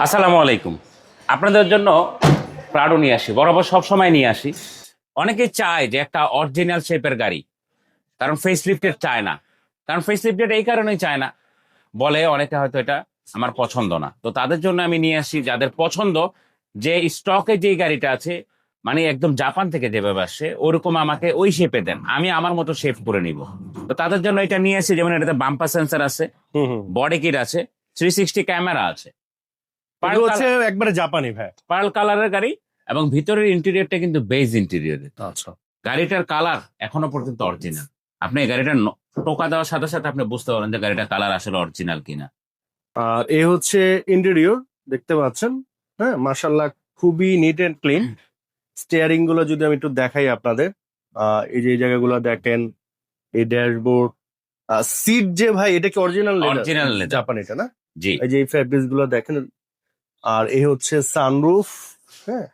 আসসালামু আলাইকুম। আপনাদের জন্য প্রাডো নিয়ে আসি, বরাবর সবসময় নিয়ে আসি। অনেকেই চায় যে একটা অরিজিনাল শেপের গাড়ি, কারণ ফেস লিফটেড চায় না। কারণ ফেস লিফটেড এই কারণেই চায় না, বলে অনেকে হয়তো এটা আমার পছন্দ না। তো তাদের জন্য আমি নিয়ে আসি যাদের পছন্দ যে স্টকে যে গাড়িটা আছে, মানে একদম জাপান থেকে যেভাবে আসে ওরকম আমাকে ওই শেপে দেন, আমি আমার মতো শেপ করে নিব। তো তাদের জন্য এটা নিয়ে আসি। যেমন এটাতে বাম্পার সেন্সর আছে, হুম হুম। বডি কিট আছে, 360 ক্যামেরা আছে, এগুলো হচ্ছে একবারে জাপানি ভাই। পার্ল কালারের গাড়ি, এবং ভিতরের ইন্টেরিয়রটা কিন্তু বেজ ইন্টেরিয়রের। আচ্ছা। গাড়িটার কালার এখনো পর্যন্ত অরিজিনাল। আপনি এই গাড়িটা টোকা দেওয়ার সাথে সাথে আপনি বুঝতে পারেন যে গাড়িটার কালার আসলে অরিজিনাল কিনা। আর এ হচ্ছে ইন্টেরিয়র, দেখতে পাচ্ছেন। হ্যাঁ, মাশাআল্লাহ, খুবই নিট এন্ড ক্লিন। স্টিয়ারিং গুলো যদি আমি একটু দেখাই আপনাদের, এই যে এই জায়গাগুলো দেখেন, এই ড্যাশবোর্ড, সিট যে ভাই, এটা কি অরিজিনাল অরিজিনাল লেদার, জাপান এটা না? জি। এই যে এই ফ্যাব্রিক্স গুলো দেখেন। আর এই হচ্ছে সানরুফ। হ্যাঁ,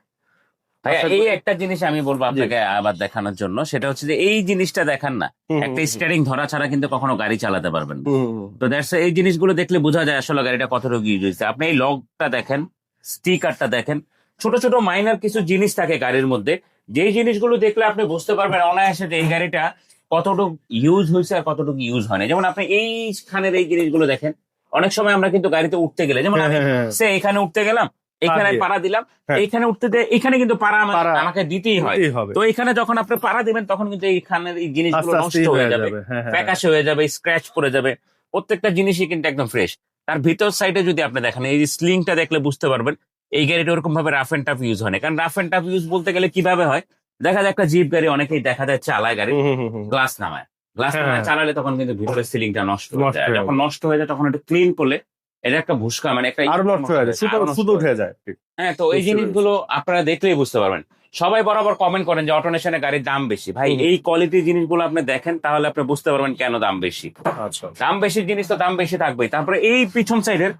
ভাইয়া আশা এই করি। একটা জিনিস আমি বলবো জি। আপনাকে আবার দেখানোর জন্য, সেটা হচ্ছে যে এই জিনিসটা দেখান না, হুম হুম একটা হুম স্টিয়ারিং ধরা ছাড়া কিন্তু কখনো গাড়ি চালাতে পারবেন না। হুম হুম। তো দ্যাটস এই জিনিসগুলো দেখলে বোঝা যায় আসলে গাড়িটা কতটুকু ইউজ হয়েছে। আপনি এই লগটা দেখেন, স্টিকারটা দেখেন, ছোট ছোট মাইনার কিছু জিনিস থাকে গাড়ির মধ্যে, যেই জিনিসগুলো দেখলে আপনি বুঝতে পারবেন অনায়াসে যে এই গাড়িটা কতটুকু ইউজ হয়েছে আর কতটুকু ইউজ হয় না। যেমন আপনি এইখানের এই জিনিসগুলো দেখেন, অনেক সময় আমরা কিন্তু গাড়িতে উঠতে গেলে, যেমন হ্যাঁ আমি হ্যাঁ হ্যাঁ। সে এখানে উঠতে গেলাম, এখানে দিয়ে। পাড়া দিলাম, হ্যাঁ। এইখানে উঠতে এখানে কিন্তু পাড়া পাড়া আমাকে দিতেই হয়। দিতেই হবে। তো এখানে যখন আপনি পাড়া দিবেন তখন কিন্তু এইখানের এই জিনিসগুলো আস্তে নষ্ট আস্তেই হয়ে যাবে, হ্যাঁ হ্যাঁ হ্যাঁ। ফ্যাকাশে হয়ে যাবে, স্ক্র্যাচ পড়ে যাবে। প্রত্যেকটা জিনিসই কিন্তু একদম ফ্রেশ। তার ভিতর সাইডে যদি আপনি দেখেন, এই স্লিংটা দেখলে বুঝতে পারবেন এই গাড়িটা ওরকম ভাবে রাফ এন্ড টাফ ইউজ হয় না। কারণ রাফ এন্ড টাফ ইউজ বলতে গেলে কিভাবে হয়, দেখা যায় একটা জিপ গাড়ি অনেকেই দেখা যায় চালায় গাড়ি, হুম হুম হুম হুম। গ্লাস নামায়, গ্লাস হ্যাঁ নামায় হ্যাঁ। চালালে তখন কিন্তু ভিতরের সিলিংটা নষ্ট হয়ে নষ্ট যায়। হয়ে যখন যায়। নষ্ট হয়ে যায় তখন এটা ক্লিন করলে এটা একটা ভুসকা, মানে একটা আরো নষ্ট হয়ে যায়, সুতো আরো নষ্ট সুতো হয়ে উঠে যায়। যায়। ঠিক। হ্যাঁ, তো এই বুঝতে পেরেছি। জিনিসগুলো আপনারা দেখলেই বুঝতে পারবেন। সবাই বরাবর কমেন্ট করেন যে অটোনেশনে গাড়ির দাম বেশি। ভাই হুম হুম। এই কোয়ালিটির জিনিসগুলো আপনি দেখেন, তাহলে আপনি বুঝতে পারবেন কেন দাম বেশি। আচ্ছা। দাম বেশি জিনিস তো দাম বেশি থাকবেই। তারপরে এই পিছন সাইডের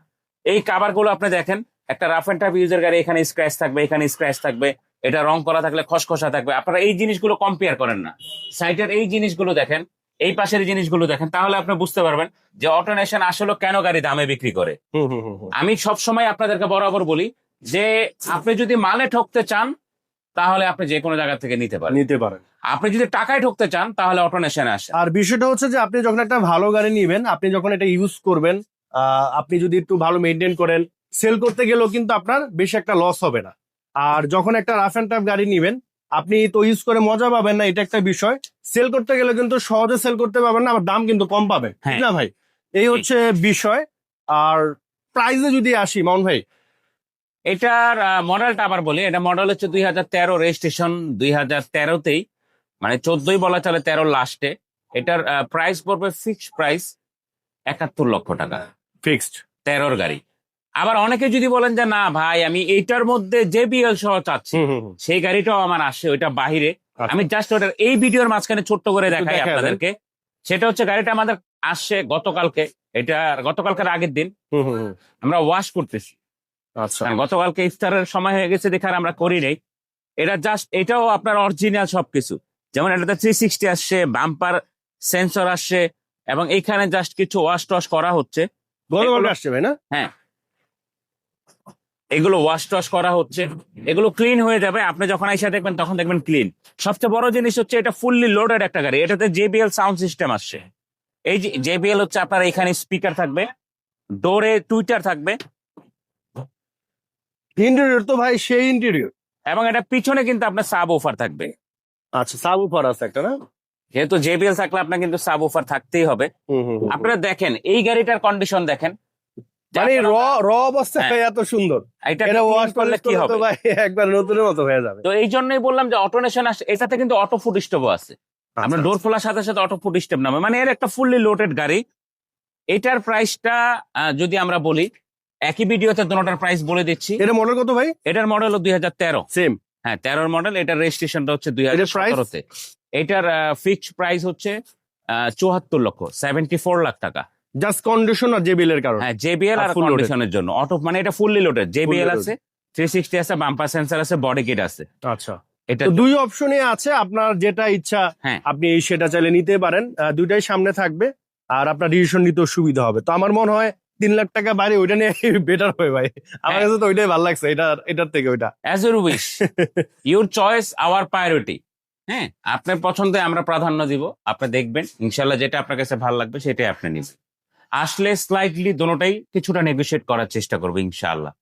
এই কাভার গুলো আপনি দেখেন, একটা রাফ এন্ড টাফ ইউজের গাড়ি এখানে স্ক্র্যাচ থাকবে, এখানে স্ক্র্যাচ থাকবে, এটা রং করা থাকলে খসখসা থাকবে। আপনারা এই জিনিসগুলো কম্পেয়ার করেন না, সাইডের এই জিনিসগুলো দেখেন, এই পাশের জিনিসগুলো দেখেন, তাহলে আপনি বুঝতে পারবেন যে অটোনেশন আসলে কেন গাড়ি দামে বিক্রি করে। হুম হুম হুম হুম। আমি সব সময় আপনাদেরকে বরাবর বলি যে আপনি যদি মালে ঠকতে চান তাহলে আপনি যে কোনো জায়গা থেকে নিতে পারেন, নিতে পারেন। আপনি যদি টাকায় ঠকতে চান তাহলে অটোনেশনে আসেন। আর বিষয়টা হচ্ছে যে আপনি যখন একটা ভালো গাড়ি নিবেন, আপনি যখন এটা ইউজ করবেন, আপনি যদি একটু ভালো মেনটেন করেন, সেল করতে গেলেও কিন্তু আপনার বেশি একটা লস হবে না। আর যখন একটা রাফ এন্ড টাফ গাড়ি নিবেন, আপনি তো ইউজ করে মজা পাবেন না, এটা একটা বিষয়। সেল করতে গেলে কিন্তু সহজে সেল করতে পারবেন না, আবার দাম কিন্তু কম পাবেন, ঠিক হ্যাঁ, না ভাই? এই হচ্ছে বিষয়। আর প্রাইসে যদি আসি মাউন্ট ভাই। এটার মডেলটা আবার বলি, এটা মডেল হচ্ছে 2013, রেজিস্ট্রেশন 2013তেই, মানে 14ই বলা চলে, 13 লাস্টে। এটার প্রাইস পড়বে, ফিক্সড প্রাইস 71 লক্ষ টাকা, ফিক্সড। 13 গাড়ি। আবার অনেকে যদি বলেন যে না ভাই আমি এইটার মধ্যে জেবিএল সহ চাচ্ছি, হুম হুম হুম। সেই গাড়িটাও আমার আসে, ওইটা বাহিরে। আচ্ছা। আমি জাস্ট ওটার এই ভিডিওর মাঝখানে ছোট্ট করে একটু দেখাই দেখায় দেন। আপনাদেরকে। সেটা হচ্ছে গাড়িটা আমাদের আসছে গতকালকে, এটা গতকালকের আগের দিন হুম হুম হুম। আমরা ওয়াশ করতেছি। আচ্ছা। কারণ গতকালকে ইফতারের সময় হয়ে গেছে দেখে আর আমরা করি নাই। এটা জাস্ট, এটাও আপনার অরিজিনাল সবকিছু। যেমন এটাতে 360 আসছে, বাম্পার সেন্সর আসছে, এবং এইখানে জাস্ট কিছু ওয়াশ টশ করা হচ্ছে। গতকালকে এগুলো- আসছে ভাই না? হ্যাঁ, এগুলো ওয়াশ টশ করা হচ্ছে, এগুলো ক্লিন হয়ে যাবে। আপনি যখন আইসা দেখবেন তখন দেখবেন ক্লিন। সবচেয়ে বড় জিনিস হচ্ছে এটা ফুললি লোডেড একটা গাড়ি, এটাতে জেবিএল সাউন্ড সিস্টেম আসছে। এই যে জেবিএল হচ্ছে আপনার এখানে স্পিকার থাকবে, ডোরে টুইটার থাকবে, ইন্টেরিয়র তো ভাই সেই ইন্টেরিয়র। এবং এটা পিছনে কিন্তু আপনার সাব ওফার থাকবে। আচ্ছা, সাব উপর আছে একটা না? যেহেতু জেবিএল থাকলে আপনার কিন্তু সাব ওফার থাকতেই হবে। হুম হুম হুম। আপনারা দেখেন এই গাড়িটার কন্ডিশন দেখেন, মানে র র অবস্থায় হ্যাঁ। এত সুন্দর। এটা এটা ওয়াশ করলে কি হবে? তো ভাই একবার নতুনের মতো হয়ে যাবে। তো এই জন্যই বললাম যে অটোনেশন আসে, এটাতে কিন্তু অটো ফুট স্টপও আছে। আচ্ছা, আপনার ডোর খোলার সাথে সাথে অটো ফুট স্টেপ নামে, মানে এর একটা ফুললি লোডেড গাড়ি। এটার প্রাইসটা যদি আমরা বলি, একই ভিডিওতে দুটোটার প্রাইস বলে দিচ্ছি। এটা মডেল কত ভাই? এটার মডেল 2013। সেম। হ্যাঁ, 13 মডেল। এটার রেজিস্ট্রেশনটা হচ্ছে এটার প্রাইস? 2017তে। এটার ফিক্সড প্রাইস হচ্ছে 74 লক্ষ, 74 লাখ টাকা। জাস্ট কন্ডিশন আর জেবিএল এর কারণে। হ্যাঁ, জেবিএল আর আর full loaded। কন্ডিশনের জন্য অটো, মানে এটা ফুললি লোডেড। JBL loaded। আছে, 360 আছে, বাম্পার সেন্সর আছে, বডি কিট আছে। আচ্ছা। এটা তো দুই অপশনে আছে, আপনার যেটা ইচ্ছা হ্যাঁ, আপনি সেটা চাইলে নিতে পারেন। দুইটাই সামনে থাকবে, আর আপনার ডিসিশন নিতেও সুবিধা হবে। তো আমার মনে হয় 3 লাখ টাকা বাইরে ওইটা নিয়ে বেটার হয় ভাই। আমার কাছে তো ওইটাই ভালো লাগছে, এটার থেকে ওইটা। As your wish, your choice hour priority. হ্যাঁ, আপনার পছন্দে আমরা প্রাধান্য দিব। আপনি দেখবেন ইনশাল্লাহ যেটা আপনার কাছে ভালো লাগবে সেটাই আপনি নেবেন। আসলে স্লাইটলি দোনোটাই কিছুটা নেগোশিয়েট করার চেষ্টা করবো ইনশাআল্লাহ।